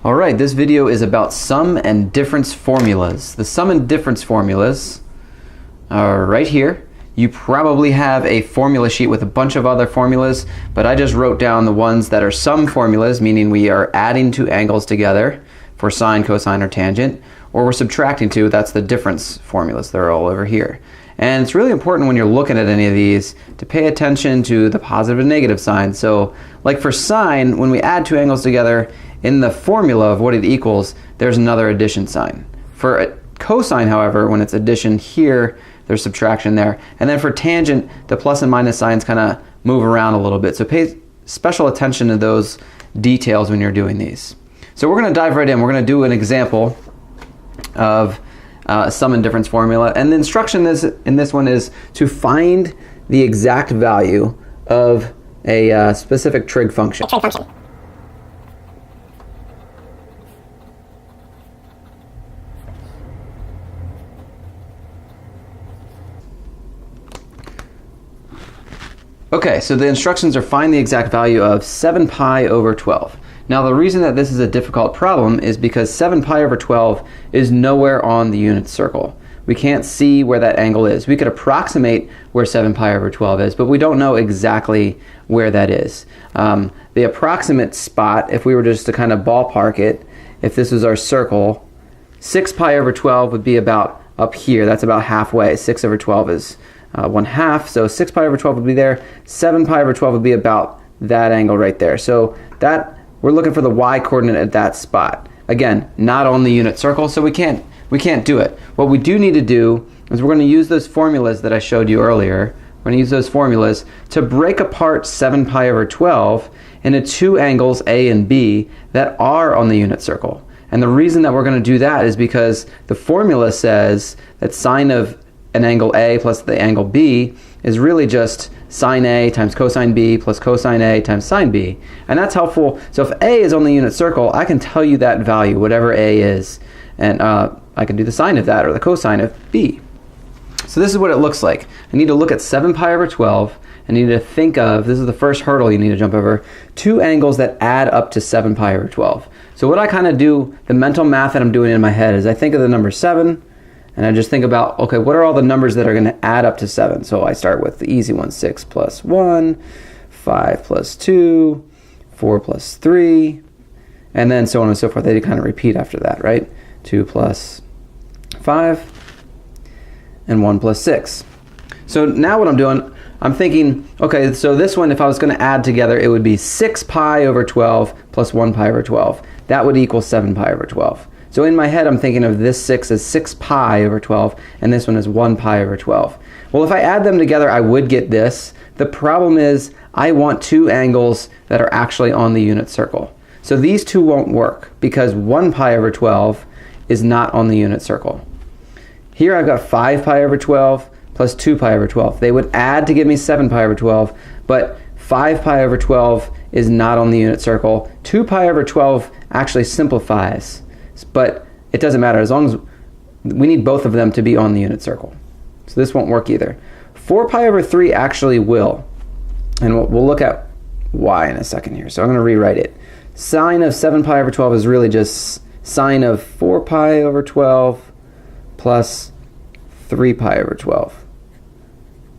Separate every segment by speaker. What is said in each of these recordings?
Speaker 1: All right, this video is about sum and difference formulas. The sum and difference formulas are right here. You probably have a formula sheet with a bunch of other formulas, but I just wrote down the ones that are sum formulas, meaning we are adding two angles together for sine, cosine, or tangent, or we're subtracting two, that's the difference formulas. They're all over here. And it's really important when you're looking at any of these to pay attention to the positive and negative signs. So like for sine, when we add two angles together, in the formula of what it equals, there's another addition sign. For a cosine, however, when it's addition here, there's subtraction there. And then for tangent, the plus and minus signs kind of move around a little bit. So pay special attention to those details when you're doing these. So we're going to dive right in. We're going to do an example of sum and difference formula. And the instruction in this one is to find the exact value of a specific trig function. Okay, so the instructions are find the exact value of 7 pi over 12. Now the reason that this is a difficult problem is because 7 pi over 12 is nowhere on the unit circle. We can't see where that angle is. We could approximate where 7 pi over 12 is, but we don't know exactly where that is. The approximate spot, if we were just to kind of ballpark it, if this was our circle, 6 pi over 12 would be about up here. That's about halfway. 6 over 12 is 1/2, so 6 pi over 12 would be there. 7 pi over 12 would be about that angle right there. So that we're looking for the y coordinate at that spot. Again, not on the unit circle, so we can't do it. What we do need to do is we're going to use those formulas that I showed you earlier. We're going to use those formulas to break apart 7 pi over 12 into two angles A and B that are on the unit circle. And the reason that we're going to do that is because the formula says that sine of an angle A plus the angle B is really just sine A times cosine B plus cosine A times sine B. And that's helpful. So if A is on the unit circle, I can tell you that value, whatever A is. And I can do the sine of that or the cosine of B. So this is what it looks like. I need to look at 7 pi over 12. I need to think of, this is the first hurdle you need to jump over, two angles that add up to 7 pi over 12. So what I kind of do, the mental math that I'm doing in my head is I think of the number 7, and I just think about, okay, what are all the numbers that are going to add up to 7? So I start with the easy one, 6 plus 1, 5 plus 2, 4 plus 3, and then so on and so forth. They kind of repeat after that, right? 2 plus 5, and 1 plus 6. So now what I'm doing, I'm thinking, okay, so this one, if I was going to add together, it would be 6 pi over 12 plus 1 pi over 12. That would equal 7 pi over 12. So in my head, I'm thinking of this 6 as 6 pi over 12, and this one is 1 pi over 12. Well, if I add them together, I would get this. The problem is I want two angles that are actually on the unit circle. So these two won't work because 1 pi over 12 is not on the unit circle. Here I've got 5 pi over 12 plus 2 pi over 12. They would add to give me 7 pi over 12, but 5 pi over 12 is not on the unit circle. 2 pi over 12 actually simplifies, but it doesn't matter as long as we need both of them to be on the unit circle. So this won't work either. 4 pi over 3 actually will, and we'll look at why in a second here. So I'm going to rewrite it. Sine of 7 pi over 12 is really just sine of 4 pi over 12 plus 3 pi over 12.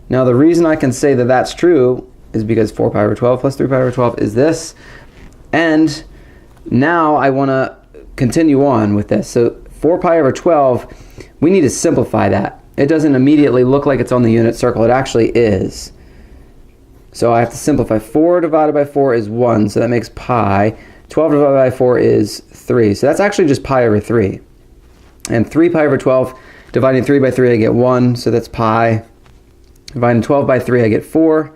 Speaker 1: Now the reason I can say that that's true is because 4 pi over 12 plus 3 pi over 12 is this, and now I want to continue on with this. So 4 pi over 12, we need to simplify that. It doesn't immediately look like it's on the unit circle. It actually is. So I have to simplify. 4 divided by 4 is 1, so that makes pi. 12 divided by 4 is 3. So that's actually just pi over 3. And 3 pi over 12, dividing 3 by 3, I get 1, so that's pi. Dividing 12 by 3, I get 4.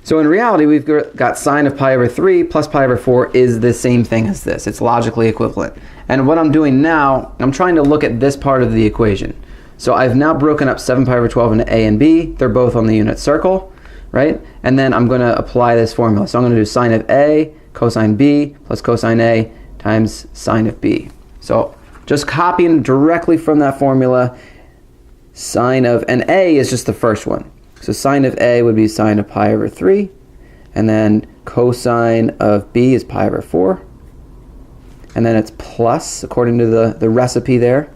Speaker 1: So in reality, we've got sine of pi over 3 plus pi over 4 is the same thing as this. It's logically equivalent. And what I'm doing now, I'm trying to look at this part of the equation. So I've now broken up 7 pi over 12 into A and B. They're both on the unit circle, right? And then I'm going to apply this formula. So I'm going to do sine of A cosine B plus cosine A times sine of B. So just copying directly from that formula, sine of, and A is just the first one. So sine of A would be sine of pi over 3, and then cosine of B is pi over 4. and then it's plus, according to the recipe there,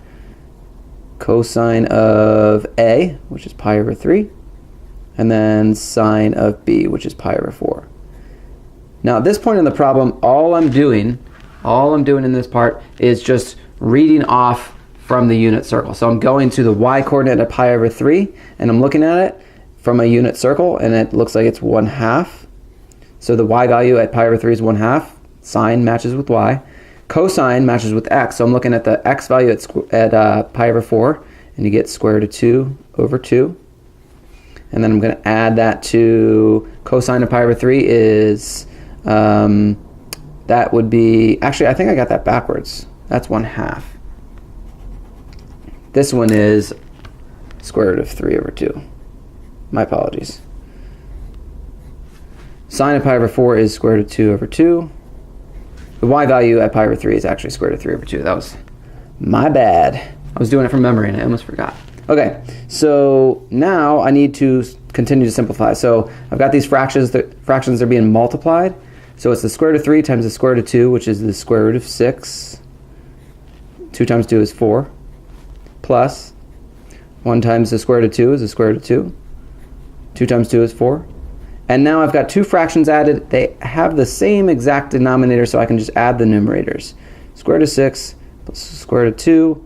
Speaker 1: cosine of A, which is pi over 3, and then sine of B, which is pi over 4. Now at this point in the problem, all I'm doing in this part is just reading off from the unit circle. So I'm going to the y coordinate at pi over 3, and I'm looking at it from a unit circle, and it looks like it's 1/2. So the y value at pi over 3 is 1/2. Sine matches with y. Cosine matches with x. So I'm looking at the x value at pi over 4, and you get square root of 2 over 2. And then I'm going to add that to cosine of pi over 3 is, that would be, actually I think I got that backwards. That's 1/2. This one is square root of 3 over 2. My apologies. Sine of pi over 4 is square root of 2 over 2. The y value at pi over 3 is actually square root of 3 over 2. That was my bad. I was doing it from memory and I almost forgot. Okay, so now I need to continue to simplify. So I've got these fractions are being multiplied. So it's the square root of 3 times the square root of 2, which is the square root of 6. 2 times 2 is 4. Plus 1 times the square root of 2 is the square root of 2. 2 times 2 is 4. And now I've got two fractions added. They have the same exact denominator, so I can just add the numerators. Square root of 6 plus square root of 2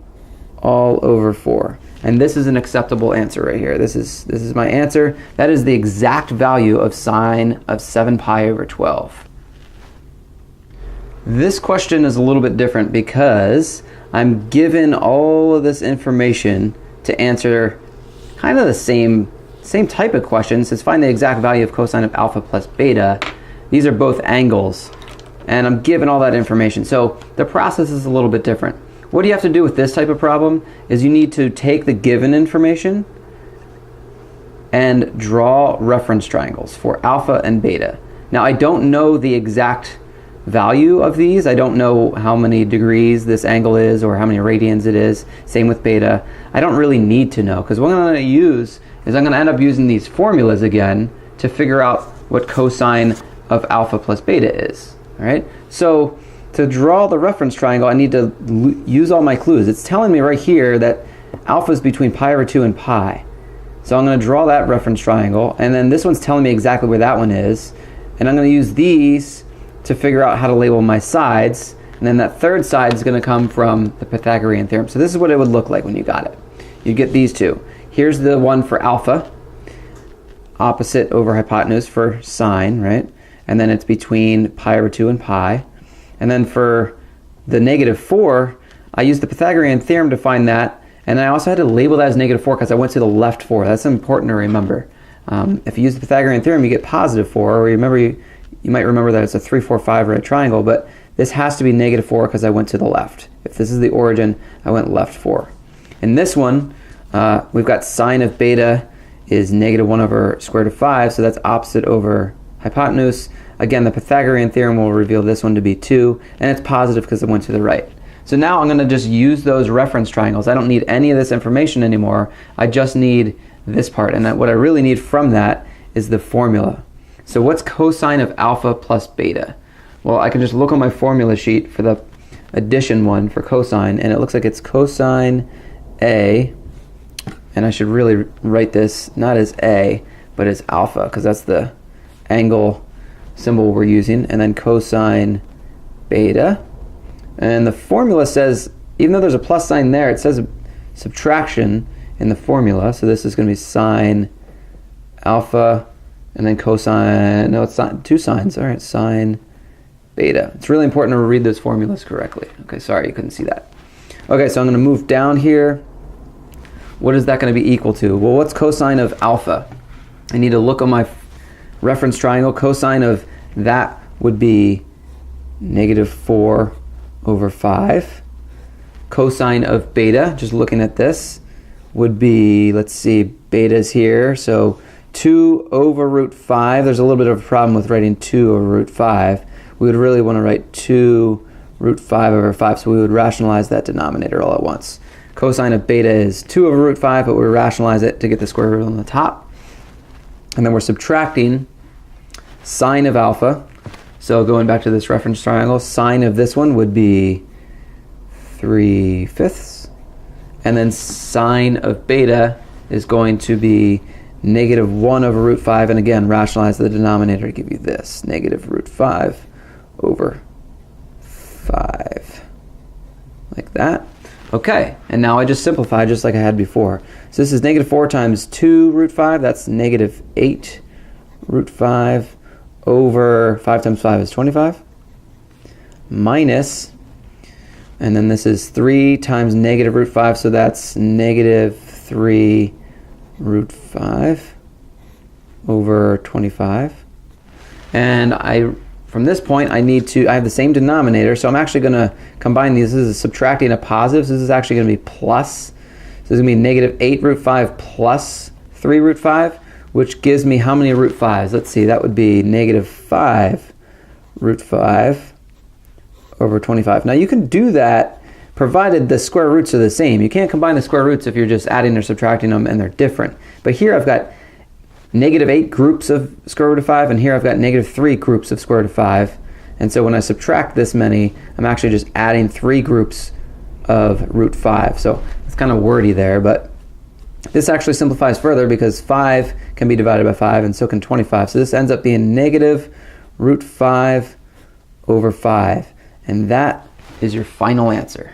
Speaker 1: all over 4. And this is an acceptable answer right here. This is my answer. That is the exact value of sine of 7 pi over 12. This question is a little bit different because I'm given all of this information to answer kind of the same type of question. Says find the exact value of cosine of alpha plus beta. These are both angles, and I'm given all that information. So the process is a little bit different. What you have to do with this type of problem is you need to take the given information and draw reference triangles for alpha and beta. Now I don't know the exact value of these. I don't know how many degrees this angle is or how many radians it is. Same with beta. I don't really need to know, because what I'm going to use is I'm going to end up using these formulas again to figure out what cosine of alpha plus beta is. All right. So to draw the reference triangle, I need to use all my clues. It's telling me right here that alpha is between pi over 2 and pi. So I'm going to draw that reference triangle, and then this one's telling me exactly where that one is, and I'm going to use these to figure out how to label my sides, and then that third side is going to come from the Pythagorean theorem. So this is what it would look like when you got it. You get these two. Here's the one for alpha, opposite over hypotenuse for sine, right? And then it's between pi over 2 and pi. And then for the -4, I used the Pythagorean theorem to find that, and I also had to label that as -4 because I went to the left 4. That's important to remember. If you use the Pythagorean theorem, you get +4, or you might remember that it's a 3, 4, 5 right triangle, but this has to be -4 because I went to the left. If this is the origin, I went left 4. In this one, we've got sine of beta is -1 over square root of 5, so that's opposite over hypotenuse. Again, the Pythagorean theorem will reveal this one to be 2, and it's positive because it went to the right. So now I'm going to just use those reference triangles. I don't need any of this information anymore. I just need this part, and what I really need from that is the formula. So what's cosine of alpha plus beta? Well, I can just look on my formula sheet for the addition one for cosine, and it looks like it's cosine A, and I should really write this not as A, but as alpha, because that's the angle symbol we're using, and then cosine beta. And the formula says, even though there's a plus sign there, it says subtraction in the formula, so this is going to be sine alpha, and then cosine, no, it's not two signs, all right, sine beta. It's really important to read those formulas correctly. Okay, sorry you couldn't see that. Okay, so I'm going to move down here. What is that going to be equal to? Well, what's cosine of alpha? I need to look on my reference triangle. Cosine of that would be -4 over 5. Cosine of beta, just looking at this, would be, let's see, beta's here, so 2 over root 5. There's a little bit of a problem with writing 2 over root 5. We would really want to write 2 root 5 over 5, so we would rationalize that denominator all at once. Cosine of beta is 2 over root 5, but we rationalize it to get the square root on the top. And then we're subtracting sine of alpha. So going back to this reference triangle, sine of this one would be 3/5. And then sine of beta is going to be -1 over root 5. And again, rationalize the denominator to give you this, -√5 over 5. Like that. Okay, and now I just simplify just like I had before. So this is -4 times 2√5. That's -8√5 over 5 times 5 is 25. Minus, and then this is 3 times -√5, so that's -3√5 over 25. And from this point, I have the same denominator, so I'm actually going to combine these. This is subtracting a positive, so this is actually going to be plus. So this is going to be -8√5 plus 3√5, which gives me how many root 5s? Let's see, that would be -5√5 over 25. Now you can do that provided the square roots are the same. You can't combine the square roots if you're just adding or subtracting them and they're different. But here I've got -8 groups of square root of 5, and here I've got -3 groups of square root of 5. And so when I subtract this many, I'm actually just adding 3 groups of root 5. So it's kind of wordy there, but this actually simplifies further because 5 can be divided by 5, and so can 25. So this ends up being -√5 over 5. And that is your final answer.